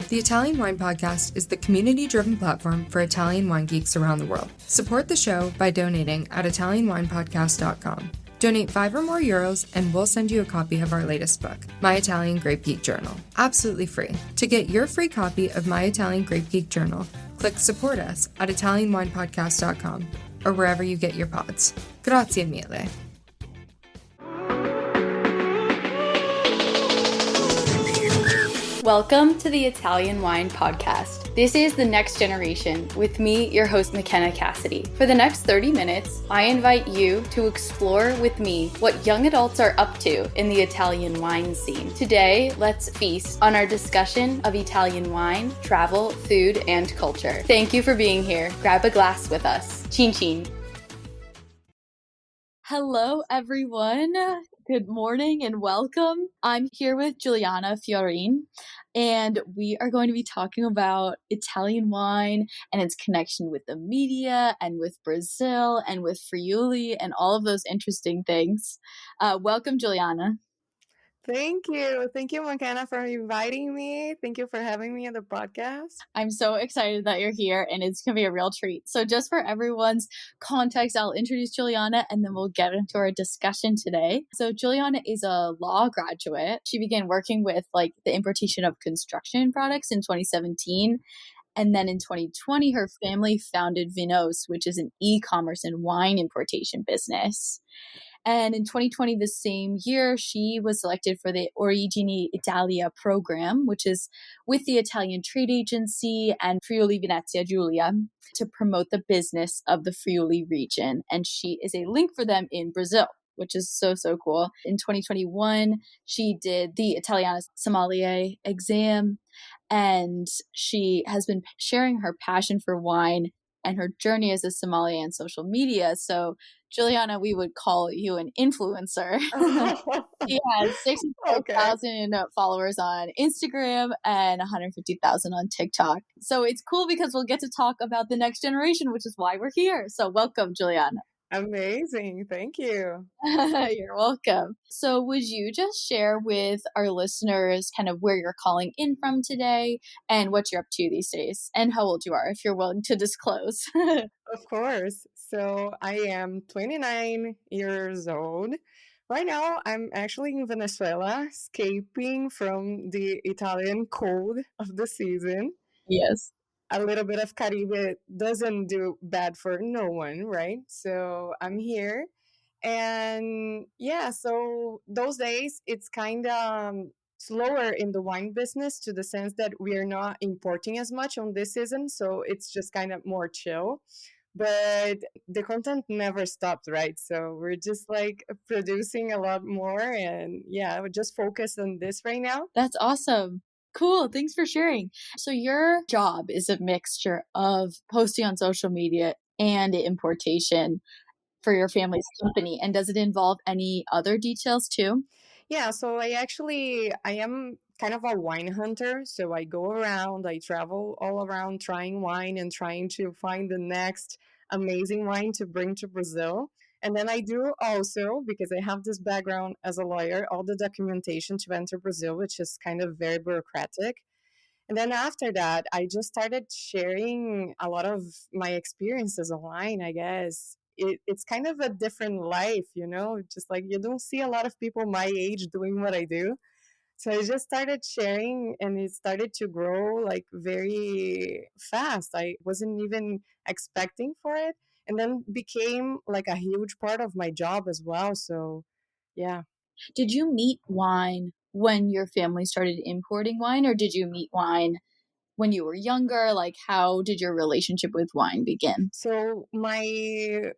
The Italian Wine Podcast is the community-driven platform for Italian wine geeks around the world. Support the show by donating at ItalianWinepodcast.com. Donate €5 or more and we'll send you a copy of our latest book, My Italian Grape Geek Journal, absolutely free. To get your free copy of My Italian Grape Geek Journal, click Support Us at ItalianWinepodcast.com or wherever you get your pods. Grazie mille. Welcome to the Italian Wine Podcast. This is the next generation with me, your host, McKenna Cassidy. For the next 30 minutes, I invite you to explore with me what young adults are up to in the Italian wine scene. Today, let's feast on our discussion of Italian wine, travel, food, and culture. Thank you for being here. Grab a glass with us. Cin Cin. Hello, everyone. Good morning and welcome. I'm here with Julyana Fiorin, and we are going to be talking about Italian wine and its connection with the media and with Brazil and with Friuli and all of those interesting things. Welcome, Julyana. Thank you. Thank you, McKenna, for inviting me. Thank you for having me on the podcast. I'm so excited that you're here, and it's going to be a real treat. So just for everyone's context, I'll introduce Julyana, and then we'll get into our discussion today. So Julyana is a law graduate. She began working with the importation of construction products in 2017. And then in 2020, her family founded Vinos, which is an e-commerce and wine importation business. And in 2020, the same year, she was selected for the Origini Italia program, which is with the Italian Trade Agency and Friuli Venezia Giulia to promote the business of the Friuli region. And she is a link for them in Brazil, which is so cool. In 2021, she did the Italiana Sommelier exam, and she has been sharing her passion for wine and her journey as a sommelier on social media. So, Julyana, we would call you an influencer. She has 65,000 followers on Instagram and 150,000 on TikTok. So it's cool because we'll get to talk about the next generation, which is why we're here. So welcome, Julyana. Amazing. Thank you. You're welcome. So would you just share with our listeners kind of where you're calling in from today and what you're up to these days and how old you are, if you're willing to disclose? Of course. So I am 29 years old. Right now, I'm actually in Venezuela, escaping from the Italian cold of the season. Yes. A little bit of Caribe doesn't do bad for no one, right? So I'm here. And yeah, so those days it's kind of slower in the wine business to the sense that we are not importing as much on this season. So it's just kind of more chill. But the content never stopped, right? So we're just producing a lot more. And yeah, we're just focused on this right now. That's awesome. Cool. Thanks for sharing. So your job is a mixture of posting on social media and importation for your family's company. And does it involve any other details too? Yeah, so I am kind of a wine hunter. So I go around, I travel all around trying wine and trying to find the next amazing wine to bring to Brazil. And then I do also, because I have this background as a lawyer, all the documentation to enter Brazil, which is kind of very bureaucratic. And then after that, I just started sharing a lot of my experiences online, I guess. It's kind of a different life, just like you don't see a lot of people my age doing what I do. So I just started sharing and it started to grow very fast. I wasn't even expecting for it. And then became a huge part of my job as well. So yeah. Did you meet wine when your family started importing wine, or did you meet wine when you were younger? How did your relationship with wine begin? So my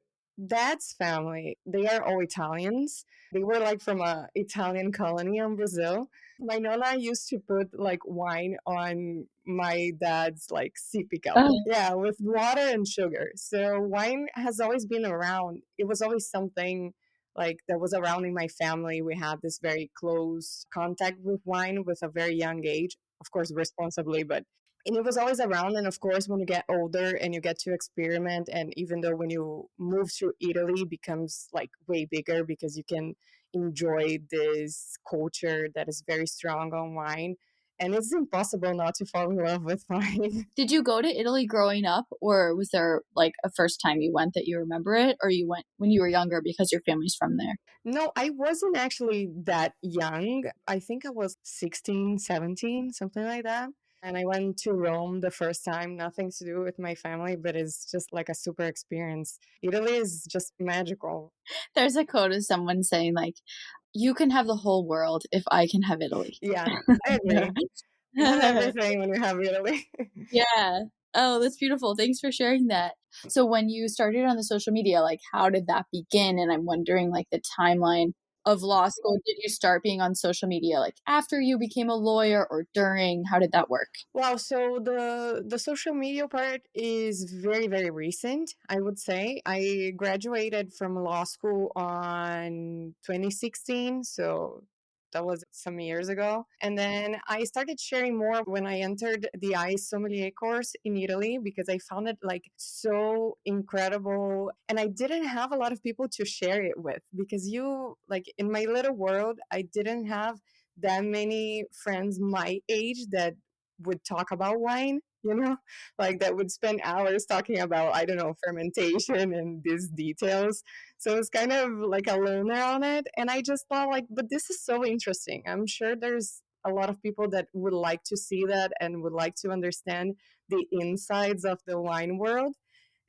dad's family, they are all Italians. They were from a Italian colony in Brazil. My nonna used to put wine on my dad's sippy cup. Oh. Yeah, with water and sugar. So wine has always been around. It was always something that was around in my family. We had this very close contact with wine with a very young age, of course responsibly, but and it was always around. And of course, when you get older and you get to experiment, and even though when you move to Italy, it becomes way bigger because you can enjoy this culture that is very strong on wine. and it's impossible not to fall in love with wine. Did you go to Italy growing up, or was there like a first time you went that you remember it, or you went when you were younger because your family's from there? No, I wasn't actually that young. I think I was 16, 17, something like that. And I went to Rome the first time, nothing to do with my family, but it's just like a super experience. Italy is just magical. There's a quote of someone saying like, "You can have the whole world if I can have Italy." Yeah, I agree. You have everything when you have Italy. Yeah. Oh, that's beautiful. Thanks for sharing that. So when you started on the social media, like how did that begin? And I'm wondering like the timeline of law school. Did you start being on social media like after you became a lawyer or during? How did that work? Wow, so the social media part is very, very recent, I would say. I graduated from law school on 2016, so that was some years ago. And then I started sharing more when I entered the ICE Sommelier course in Italy because I found it like so incredible. And I didn't have a lot of people to share it with because like in my little world, I didn't have that many friends my age that would talk about wine, like that would spend hours talking about, I don't know, fermentation and these details. So it's kind of like a learner on it. And I just thought, like, but this is so interesting. I'm sure there's a lot of people that would like to see that and would like to understand the insides of the wine world.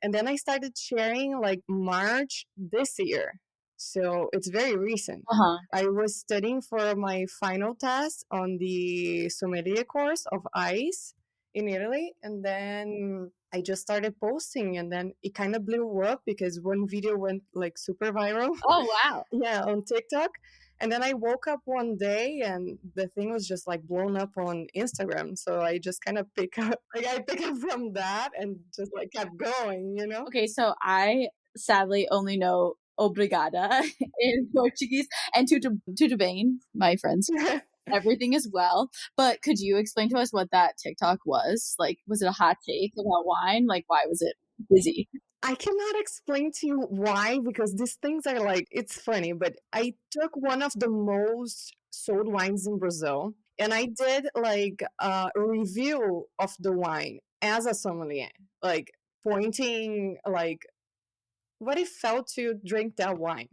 And then I started sharing like March this year. So it's very recent. Uh-huh. I was studying for my final test on the sommelier course of ICE in Italy. And then I just started posting, and then it kind of blew up because one video went like super viral. Oh wow. Yeah, on TikTok. And then I woke up one day and the thing was just like blown up on Instagram. So I just kind of pick up, like I pick up from that and just like kept going. Okay, so I sadly only know obrigada in Portuguese and tudo bem, my friends. Everything as well. But could you explain to us what that TikTok was? Like, was it a hot take about wine? Like, why was it busy? I cannot explain to you why, because these things are like, it's funny, but I took one of the most sold wines in Brazil and I did like a review of the wine as a sommelier, like pointing like what it felt to drink that wine.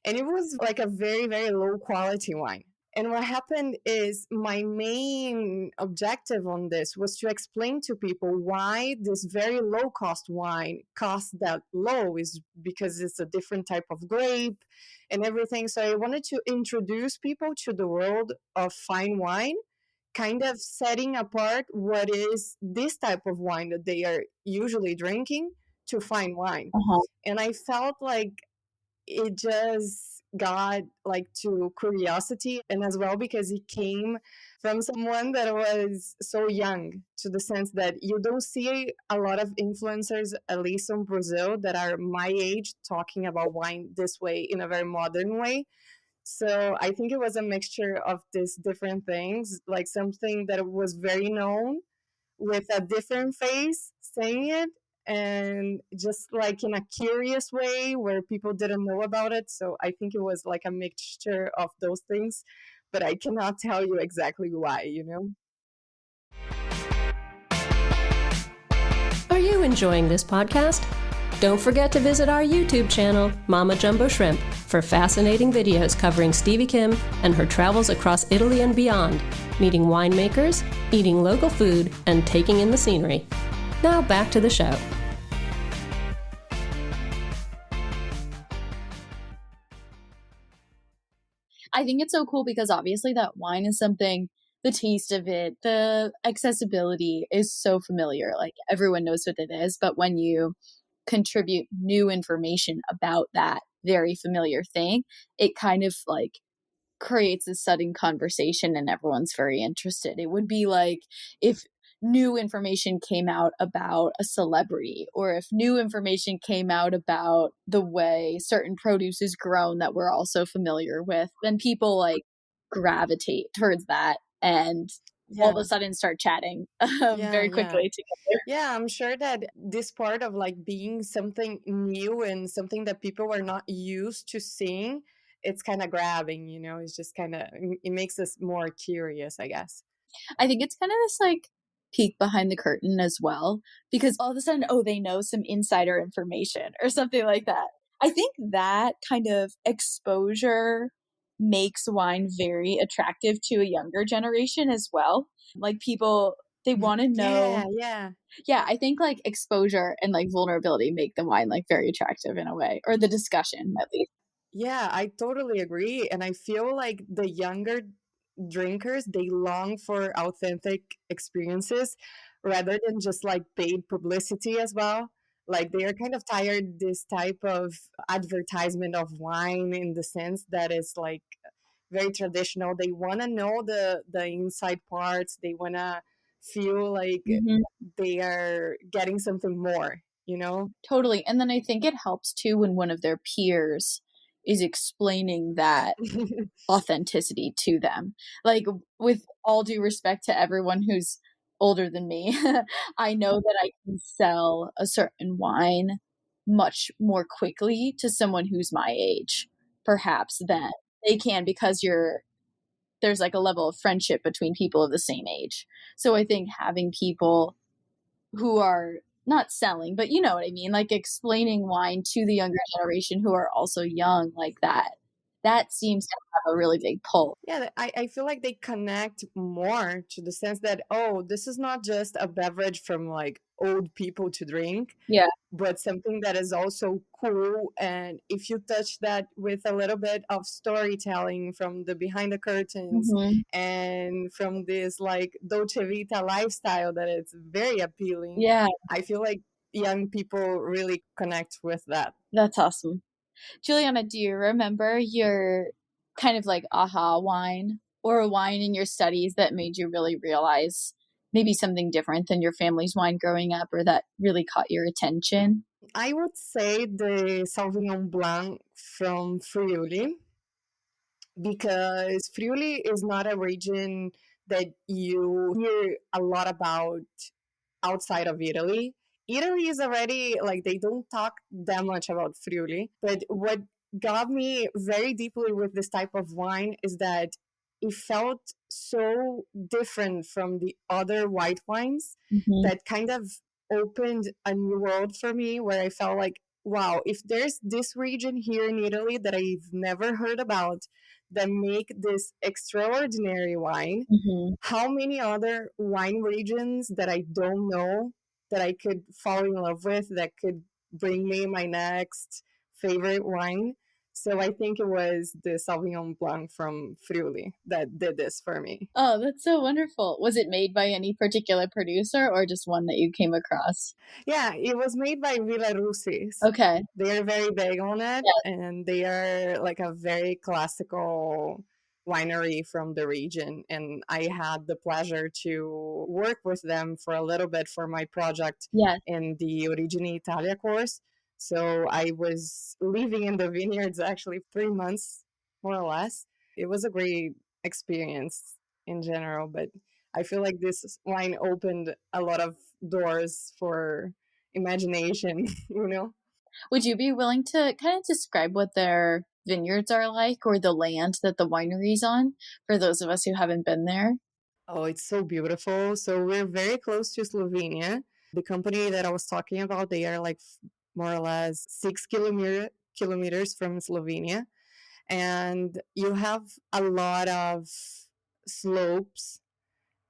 And it was like a very, very low quality wine. And what happened is my main objective on this was to explain to people why this very low cost wine costs that low is because it's a different type of grape and everything. So I wanted to introduce people to the world of fine wine, kind of setting apart what is this type of wine that they are usually drinking to fine wine. Uh-huh. And I felt like it just got like to curiosity, and as well because it came from someone that was so young, to the sense that you don't see a lot of influencers, at least in Brazil, that are my age talking about wine this way in a very modern way. So I think it was a mixture of these different things, like something that was very known with a different face saying it, and just like in a curious way where people didn't know about it. So I think it was like a mixture of those things, but I cannot tell you exactly why. Are you enjoying this podcast? Don't forget to visit our YouTube channel, Mama Jumbo Shrimp, for fascinating videos covering Stevie Kim and her travels across Italy and beyond, meeting winemakers, eating local food, and taking in the scenery. Now back to the show. I think it's so cool because obviously that wine is something, the taste of it, the accessibility is so familiar. Like everyone knows what it is. But when you contribute new information about that very familiar thing, it kind of like creates a sudden conversation and everyone's very interested. It would be like if new information came out about a celebrity, or if new information came out about the way certain produce is grown that we're also familiar with, then people like gravitate towards that and all of Yeah. a sudden start chatting Yeah, very yeah. quickly together. Yeah, I'm sure that this part of like being something new and something that people are not used to seeing, it's kind of grabbing. It's just kind of, it makes us more curious, I guess. I think it's kind of this like peek behind the curtain as well, because all of a sudden, oh, they know some insider information or something like that. I think that kind of exposure makes wine very attractive to a younger generation as well. Like people, they want to know. Yeah. Yeah, I think like exposure and like vulnerability make the wine like very attractive in a way, or the discussion at least. Yeah, I totally agree. And I feel like the younger drinkers, they long for authentic experiences rather than just like paid publicity as well. Like they are kind of tired this type of advertisement of wine in the sense that it's like very traditional. They want to know the inside parts. They want to feel like Mhm. they are getting something more, you know? Totally. And then I think it helps too when one of their peers is explaining that authenticity to them. Like, with all due respect to everyone who's older than me, I know that I can sell a certain wine much more quickly to someone who's my age, perhaps, than they can, because there's like a level of friendship between people of the same age. So I think having people who are not selling, but you know what I mean, like explaining wine to the younger generation who are also young like that, that seems to have a really big pull. Yeah, I feel like they connect more to the sense that, oh, this is not just a beverage from like old people to drink, Yeah. but something that is also cool. And if you touch that with a little bit of storytelling from the behind the curtains Mhm. and from this like Dolce Vita lifestyle that it's very appealing, Yeah, I feel like young people really connect with that. that's awesome. Juliana, do you remember your kind of like aha wine, or a wine in your studies that made you really realize maybe something different than your family's wine growing up, or that really caught your attention? I would say the Sauvignon Blanc from Friuli, because Friuli is not a region that you hear a lot about outside of Italy. Italy is already like they don't talk that much about Friuli, but what got me very deeply with this type of wine is that it felt so different from the other white wines Mhm. that kind of opened a new world for me where I felt like, wow, if there's this region here in Italy that I've never heard about that make this extraordinary wine, Mhm. how many other wine regions that I don't know that I could fall in love with that could bring me my next favorite wine. So I think it was the Sauvignon Blanc from Friuli that did this for me. Oh, that's so wonderful. Was it made by any particular producer or just one that you came across? Yeah, it was made by Villa Russis. Okay. They are very big on it, Yeah. and they are like a very classical winery from the region. And I had the pleasure to work with them for a little bit for my project Yes. in the Origine Italia course. So I was living in the vineyards actually 3 months, more or less. It was a great experience in general, but I feel like this wine opened a lot of doors for imagination, you know? Would you be willing to kind of describe what their vineyards are like, or the land that the winery's on, for those of us who haven't been there? Oh, it's so beautiful. So we're very close to Slovenia. The company that I was talking about, they are like more or less 6 kilometers from Slovenia. And you have a lot of slopes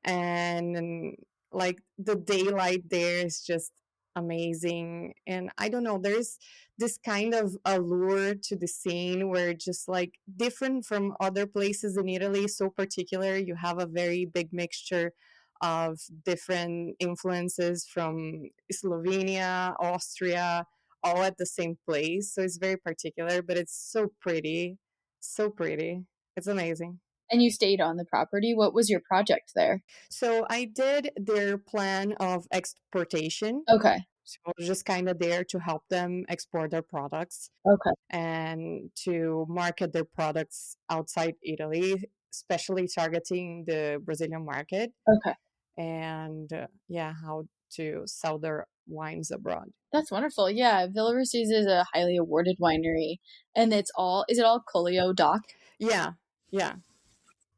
and like the daylight there is just amazing. And I don't know, there's this kind of allure to the scene where just like different from other places in Italy, so particular. You have a very big mixture of different influences from Slovenia, Austria, all at the same place. So it's very particular, but it's so pretty, so pretty. It's amazing. And you stayed on the property. What was your project there? So I did their plan of exportation. Okay. So I was just kind of there to help them export their products Okay. and to market their products outside Italy, especially targeting the Brazilian market Okay. and yeah, how to sell their wines abroad. That's wonderful. Yeah, Villa Ruiz is a highly awarded winery, and is it all Collio Doc? Yeah, yeah.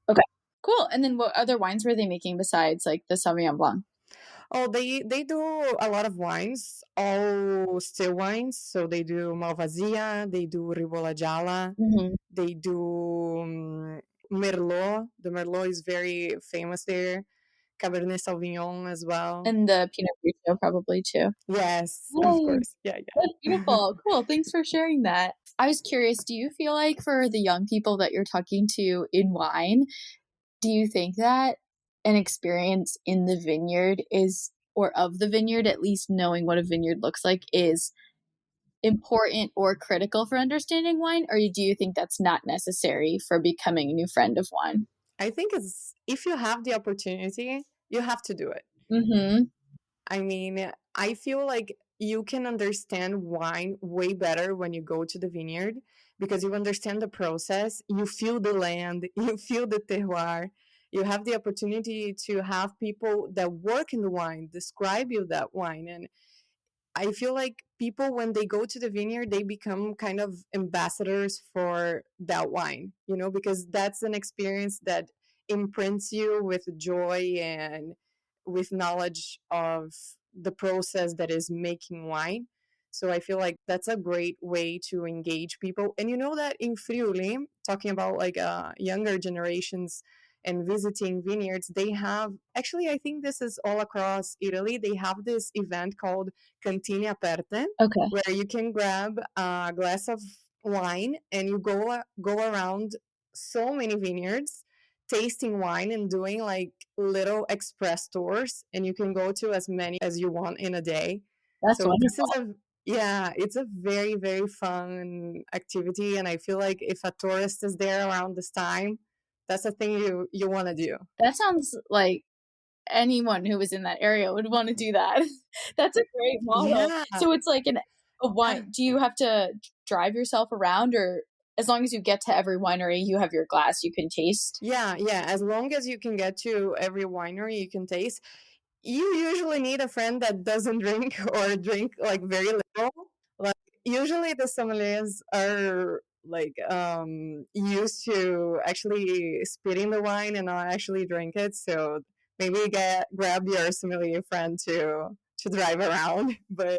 Okay. Cool. And then what other wines were they making besides like the Sauvignon Blanc? Oh, they do a lot of wines, all still wines. So they do Malvasia, they do Ribolla Gialla, Mm-hmm. they do Merlot. The Merlot is very famous there. Cabernet Sauvignon as well. And the Pinot Grigio probably too. Yes, of Yay. course. Yeah, That's yeah. beautiful. Cool. Thanks for sharing that. I was curious, do you feel like for the young people that you're talking to in wine, do you think that an experience in the vineyard is, or of the vineyard, at least knowing what a vineyard looks like, is important or critical for understanding wine? Or do you think that's not necessary for becoming a new friend of wine? I think it's if you have the opportunity, you have to do it. Mm-hmm. I mean, I feel like you can understand wine way better when you go to the vineyard because you understand the process, you feel the land, you feel the terroir. You have the opportunity to have people that work in the wine describe you that wine. And I feel like people, when they go to the vineyard, they become kind of ambassadors for that wine, you know, because that's an experience that imprints you with joy and with knowledge of the process that is making wine. So I feel like that's a great way to engage people. And you know that in Friuli, talking about like younger generations and visiting vineyards, they have actually, I think this is all across Italy, they have this event called Cantine Aperte, Okay. where you can grab a glass of wine and you go around so many vineyards tasting wine and doing like little express tours, and you can go to as many as you want in a day. That's So this is wonderful. it's a very, very fun activity, and I feel like if a tourist is there around this time, that's a thing you want to do. That sounds like anyone who was in that area would want to do that. That's a great model. Yeah. So it's like a wine. Do you have to drive yourself around, or as long as you get to every winery, you have your glass you can taste? Yeah, yeah. As long as you can get to every winery, you can taste. You usually need a friend that doesn't drink or drink like very little. Like usually the sommeliers are like used to actually spitting the wine and not actually drink it. So maybe grab your sommelier friend to drive around. But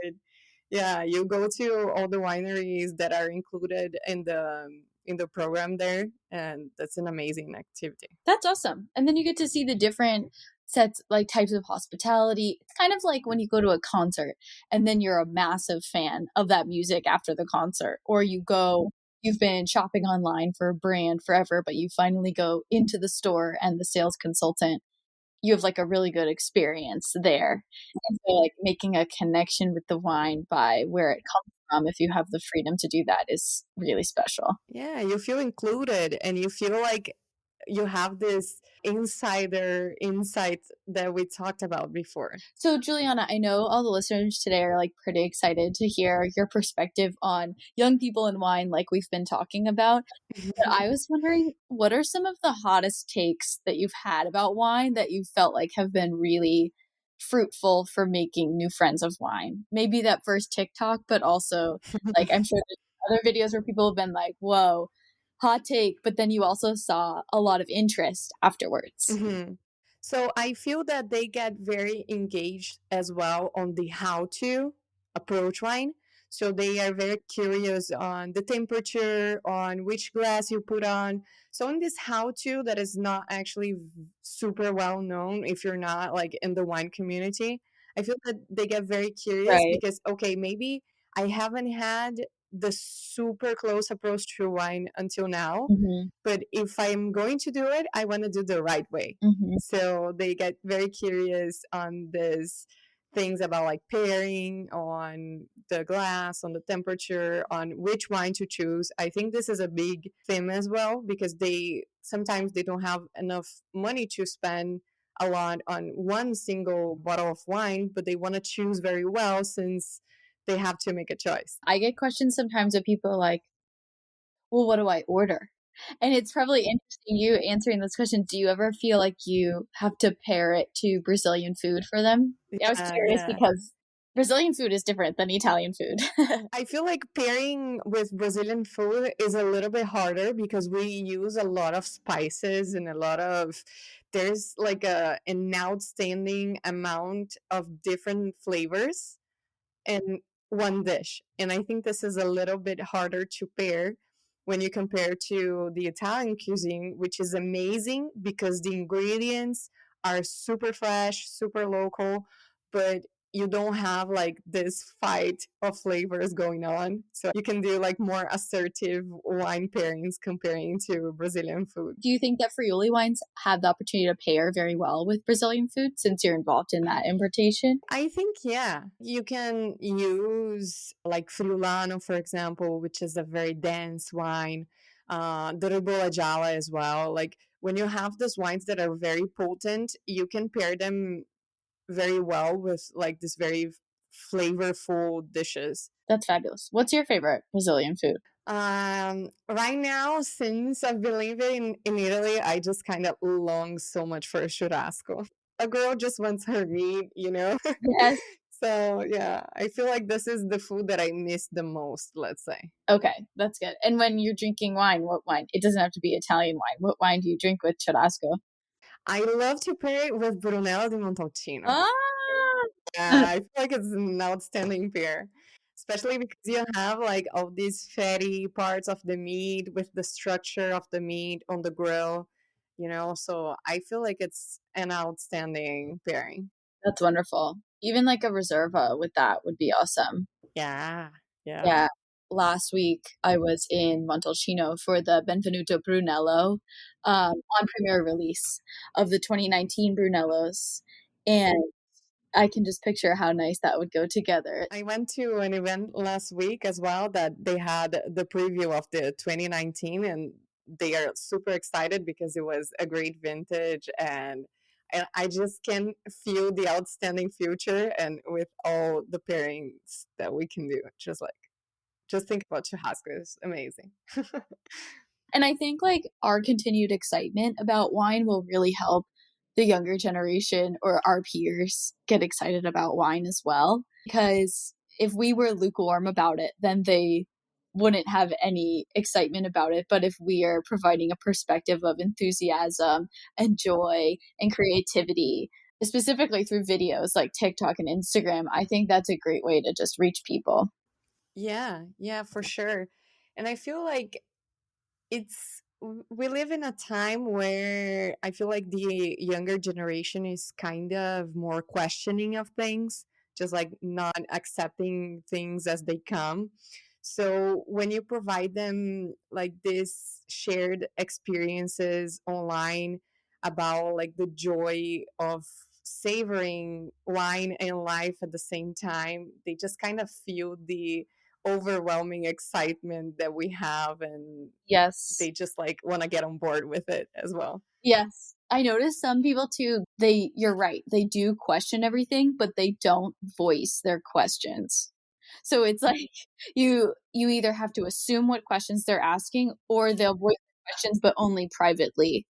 yeah, you go to all the wineries that are included in the program there, and that's an amazing activity. That's awesome. And then you get to see the different sets, like types of hospitality. It's kind of like when you go to a concert and then you're a massive fan of that music after the concert, or you've been shopping online for a brand forever, but you finally go into the store and the sales consultant, you have like a really good experience there. And so like making a connection with the wine by where it comes from, if you have the freedom to do that, is really special. Yeah, you feel included and you feel like you have this insider insight that we talked about before. So, Juliana, I know all the listeners today are like pretty excited to hear your perspective on young people and wine, like we've been talking about. But I was wondering, what are some of the hottest takes that you've had about wine that you felt like have been really fruitful for making new friends of wine? Maybe that first TikTok, but also like I'm sure there's other videos where people have been like, whoa, hot take, but then you also saw a lot of interest afterwards. Mhm. So I feel that they get very engaged as well on the how to approach wine. So they are very curious on the temperature, on which glass you put on. So in this how to that is not actually super well known if you're not like in the wine community, I feel that they get very curious Right. because okay, maybe I haven't had the super close approach to wine until now, Mm-hmm. but if I'm going to do it, I want to do the right way. Mm-hmm. So they get very curious on this things about like pairing, on the glass, on the temperature, on which wine to choose. I think this is a big theme as well because they sometimes they don't have enough money to spend a lot on one single bottle of wine, but they want to choose very well since they have to make a choice. I get questions sometimes of people like, well, what do I order? And it's probably interesting you answering this question. Do you ever feel like you have to pair it to Brazilian food for them? I was Yeah, curious yeah. because Brazilian food is different than Italian food. I feel like pairing with Brazilian food is a little bit harder because we use a lot of spices and there's like an outstanding amount of different flavors in one dish. And I think this is a little bit harder to pair when you compare to the Italian cuisine, which is amazing because the ingredients are super fresh, super local, but you don't have like this fight of flavors going on. So you can do like more assertive wine pairings comparing to Brazilian food. Do you think that Friuli wines have the opportunity to pair very well with Brazilian food since you're involved in that importation? I think, yeah, you can use like Friulano, for example, which is a very dense wine, the Ribolla Gialla as well. Like when you have those wines that are very potent, you can pair them very well with like this very flavorful dishes. That's fabulous. What's your favorite Brazilian food? Right now, since I've been living in Italy, I just kind of long so much for a churrasco. A girl just wants her meat, you know? Yes. So, yeah, I feel like this is the food that I miss the most, let's say. Okay, that's good. And when you're drinking wine, what wine? It doesn't have to be Italian wine. What wine do you drink with churrasco? I love to pair it with Brunello di Montalcino. Ah! Yeah, I feel like it's an outstanding pair, especially because you have like all these fatty parts of the meat with the structure of the meat on the grill, you know. So I feel like it's an outstanding pairing. That's wonderful. Even like a Reserva with that would be awesome. Yeah, yeah. Yeah. Last week, I was in Montalcino for the Benvenuto Brunello on premiere release of the 2019 Brunellos. And I can just picture how nice that would go together. I went to an event last week as well that they had the preview of the 2019, and they are super excited because it was a great vintage, and I just can feel the outstanding future and with all the pairings that we can do. Just think about churrasco. It's amazing. And I think like our continued excitement about wine will really help the younger generation or our peers get excited about wine as well. Because if we were lukewarm about it, then they wouldn't have any excitement about it. But if we are providing a perspective of enthusiasm and joy and creativity, specifically through videos like TikTok and Instagram, I think that's a great way to just reach people. Yeah, yeah, for sure. And I feel like we live in a time where I feel like the younger generation is kind of more questioning of things, just like not accepting things as they come. So when you provide them like this shared experiences online about like the joy of savoring wine and life at the same time, they just kind of feel the overwhelming excitement that we have, and Yes. they just like want to get on board with it as well. Yes. I noticed some people too, you're right. They do question everything, but they don't voice their questions. So it's like you either have to assume what questions they're asking or they'll voice the questions but only privately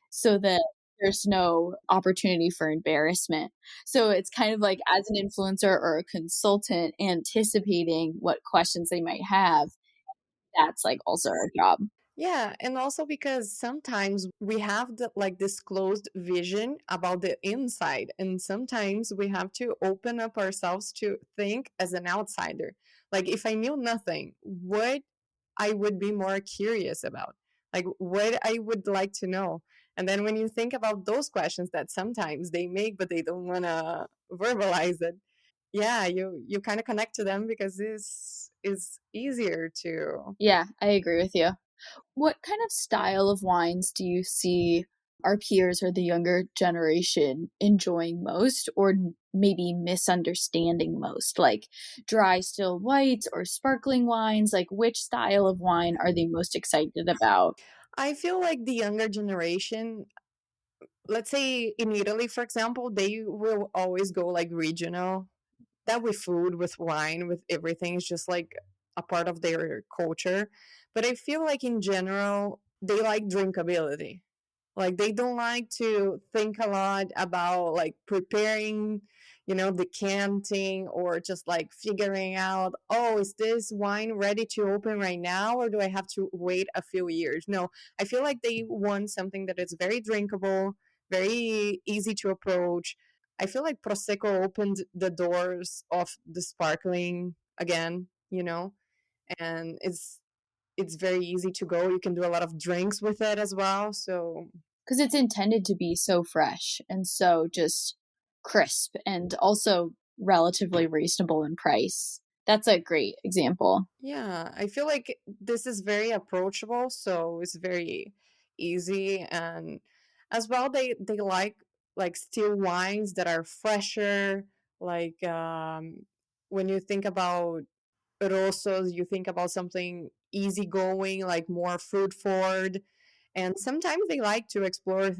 so that there's no opportunity for embarrassment. So it's kind of like as an influencer or a consultant anticipating what questions they might have, that's like also our job. Yeah, and also because sometimes we have like this closed vision about the inside, and sometimes we have to open up ourselves to think as an outsider. Like if I knew nothing, what I would be more curious about, like what I would like to know. And then when you think about those questions that sometimes they make, but they don't want to verbalize it, yeah, you kind of connect to them because this is easier to. Yeah, I agree with you. What kind of style of wines do you see our peers or the younger generation enjoying most or maybe misunderstanding most? Like dry still whites or sparkling wines? Like which style of wine are they most excited about? I feel like the younger generation, let's say in Italy, for example, they will always go like regional. That with food, with wine, with everything is just like a part of their culture. But I feel like in general, they like drinkability. Like they don't like to think a lot about like preparing, decanting or just like figuring out, oh, is this wine ready to open right now or do I have to wait a few years? No, I feel like they want something that is very drinkable, very easy to approach. I feel like Prosecco opened the doors of the sparkling again, and it's very easy to go. You can do a lot of drinks with it as well. So Because it's intended to be so fresh and so just crisp and also relatively reasonable in price. That's a great example. yeah, I feel like this is very approachable, so it's very easy. And as well, they like still wines that are fresher. Like when you think about rossos, you think about something easygoing, like more fruit forward. And sometimes they like to explore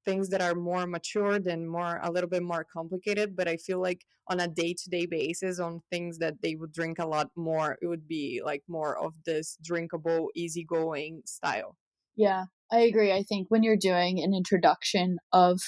things that are more matured and more a little bit more complicated. But I feel like on a day-to-day basis, on things that they would drink a lot more, it would be like more of this drinkable, easygoing style. Yeah, I agree. I think when you're doing an introduction of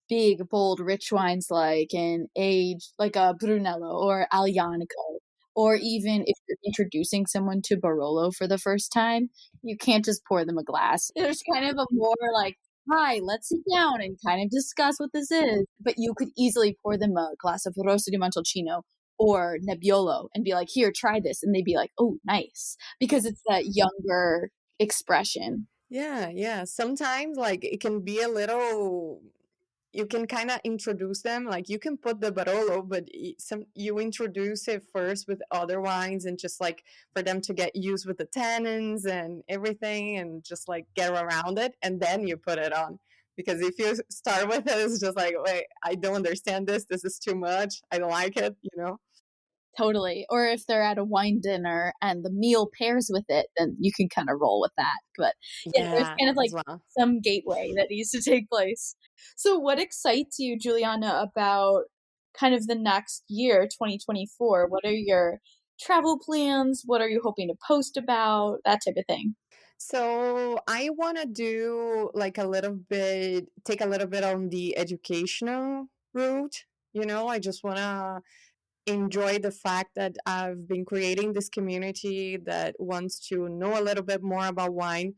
big, bold, rich wines like an aged, like a Brunello or Aglianico, or even if you're introducing someone to Barolo for the first time, you can't just pour them a glass. There's kind of a more like, hi, let's sit down and kind of discuss what this is. But you could easily pour them a glass of Rosso di Montalcino or Nebbiolo and be like, here, try this. And they'd be like, oh, nice. Because it's that younger expression. Yeah, yeah. Sometimes like it can be a little, you can kind of introduce them, like you can put the Barolo, but you introduce it first with other wines and just like for them to get used with the tannins and everything and just like get around it, and then you put it on. Because if you start with it, it's just like, wait, I don't understand this is too much, I don't like it. Totally. Or if they're at a wine dinner and the meal pairs with it, then you can kind of roll with that. But yeah, there's Yeah, kind of like as well. some gateway that needs to take place. So, what excites you, Juliana, about kind of the next year, 2024? What are your travel plans? What are you hoping to post about? That type of thing. So I want to do like a little bit, take a little bit on the educational route. I just want to enjoy the fact that I've been creating this community that wants to know a little bit more about wine,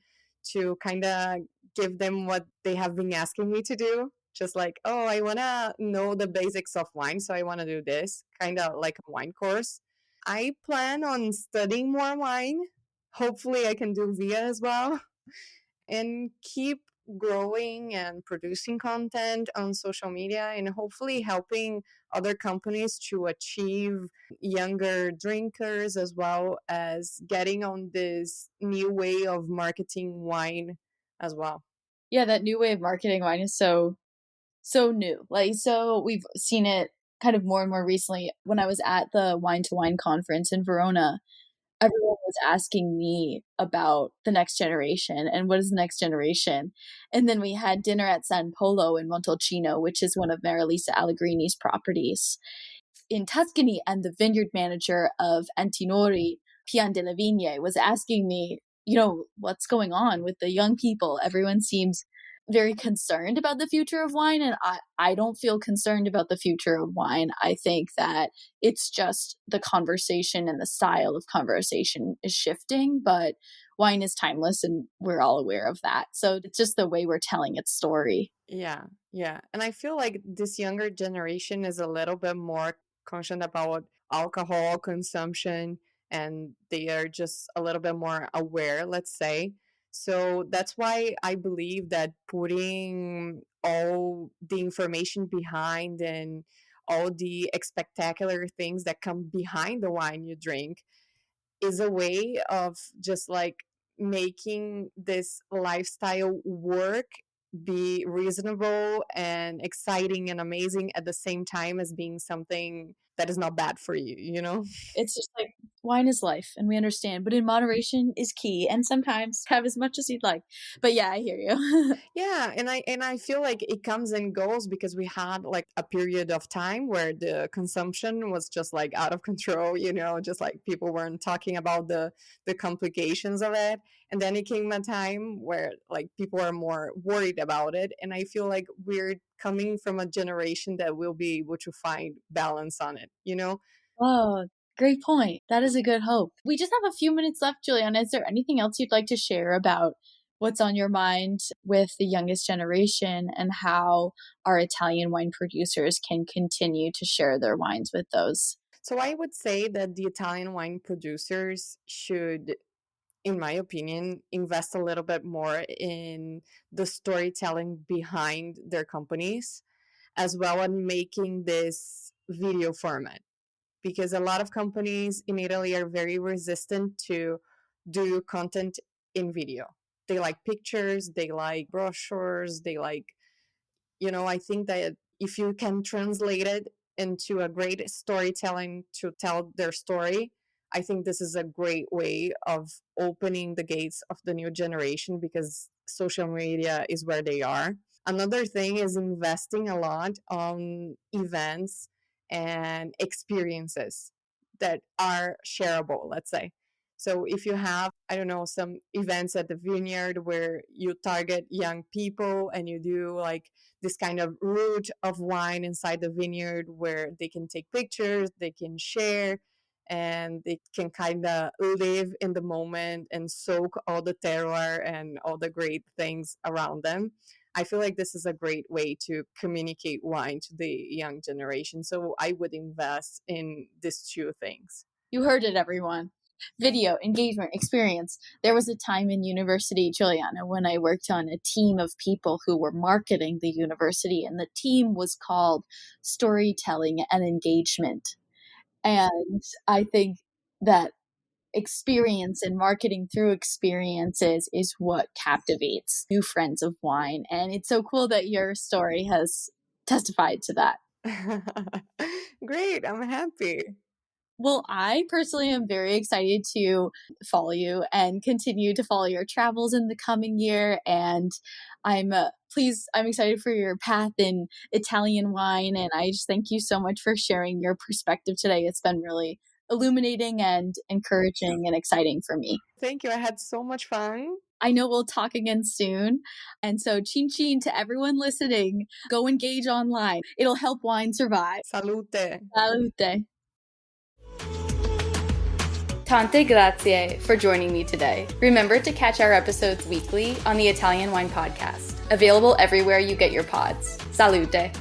to kind of give them what they have been asking me to do. Just like, oh, I want to know the basics of wine, so I want to do this, kind of like a wine course. I plan on studying more wine. Hopefully, I can do VIA as well and keep growing and producing content on social media and hopefully helping other companies to achieve younger drinkers as well as getting on this new way of marketing wine as well. Yeah, that new way of marketing wine is so new. Like, so we've seen it kind of more and more recently. When I was at the Wine to Wine conference in Verona, everyone was asking me about the next generation and what is the next generation. And then we had dinner at San Polo in Montalcino, which is one of Marilisa Allegrini's properties in Tuscany. And the vineyard manager of Antinori, Pian della Vigne, was asking me, what's going on with the young people? Everyone seems very concerned about the future of wine. And I don't feel concerned about the future of wine. I think that it's just the conversation and the style of conversation is shifting, but wine is timeless and we're all aware of that. So it's just the way we're telling its story. Yeah, yeah. And I feel like this younger generation is a little bit more conscious about alcohol consumption and they are just a little bit more aware, let's say. So that's why I believe that putting all the information behind and all the spectacular things that come behind the wine you drink is a way of just like making this lifestyle work, be reasonable and exciting and amazing at the same time as being something that is not bad for you. It's just like wine is life, and we understand, but in moderation is key, and sometimes have as much as you'd like. But yeah, I hear you. Yeah, and I feel like it comes and goes because we had like a period of time where the consumption was just like out of control, just like people weren't talking about the complications of it. And then it came a time where like people are more worried about it. And I feel like we're coming from a generation that will be able to find balance on it. Oh, great point. That is a good hope. We just have a few minutes left, Juliana. Is there anything else you'd like to share about what's on your mind with the youngest generation and how our Italian wine producers can continue to share their wines with those? So I would say that the Italian wine producers should, in my opinion, invest a little bit more in the storytelling behind their companies, as well as making this video format. Because a lot of companies in Italy are very resistant to do content in video. They like pictures, they like brochures, they like, I think that if you can translate it into a great storytelling to tell their story, I think this is a great way of opening the gates of the new generation because social media is where they are. Another thing is investing a lot on events and experiences that are shareable, let's say. So if you have, I don't know, some events at the vineyard where you target young people and you do like this kind of route of wine inside the vineyard where they can take pictures, they can share, and they can kind of live in the moment and soak all the terroir and all the great things around them. I feel like this is a great way to communicate wine to the young generation. So I would invest in these two things. You heard it, everyone. Video, engagement, experience. There was a time in university, Juliana, when I worked on a team of people who were marketing the university, and the team was called Storytelling and Engagement. And I think that experience and marketing through experiences is what captivates new friends of wine. And it's so cool that your story has testified to that. Great, I'm happy. Well, I personally am very excited to follow you and continue to follow your travels in the coming year. And I'm excited for your path in Italian wine. And I just thank you so much for sharing your perspective today. It's been really illuminating and encouraging and exciting for me. Thank you. I had so much fun. I know we'll talk again soon. And so, Cin Cin to everyone listening, go engage online. It'll help wine survive. Salute. Salute. Tante grazie for joining me today. Remember to catch our episodes weekly on the Italian Wine Podcast, available everywhere you get your pods. Salute.